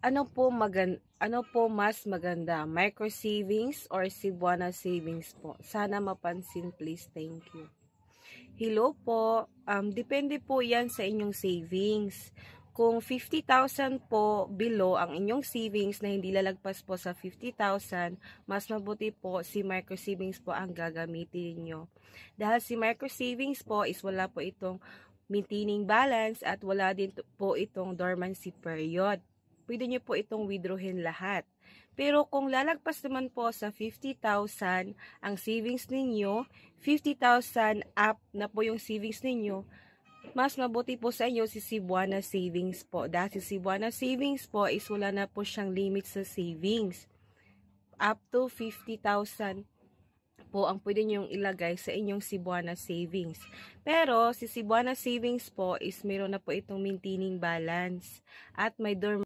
ano po mas maganda, micro savings or Cebuana savings po? Sana mapansin please. Thank you. Hello po. Depende po 'yan sa inyong savings. Kung 50,000 po below ang inyong savings na hindi lalagpas po sa 50,000, mas mabuti po si micro savings po ang gagamitin niyo. Dahil si micro savings po is wala po itong maintaining balance at wala din po itong dormancy period. Pwede nyo po itong withdrawin lahat. Pero kung lalagpas naman po sa 50,000 ang savings ninyo, 50,000 up na po yung savings ninyo, mas mabuti po sa inyo si Cebuana Savings po. Dahil si Cebuana Savings po is wala na po siyang limit sa savings. Up to 50,000 po ang pwede nyong ilagay sa inyong Cebuana Savings. Pero si Cebuana Savings po is meron na po itong maintaining balance at may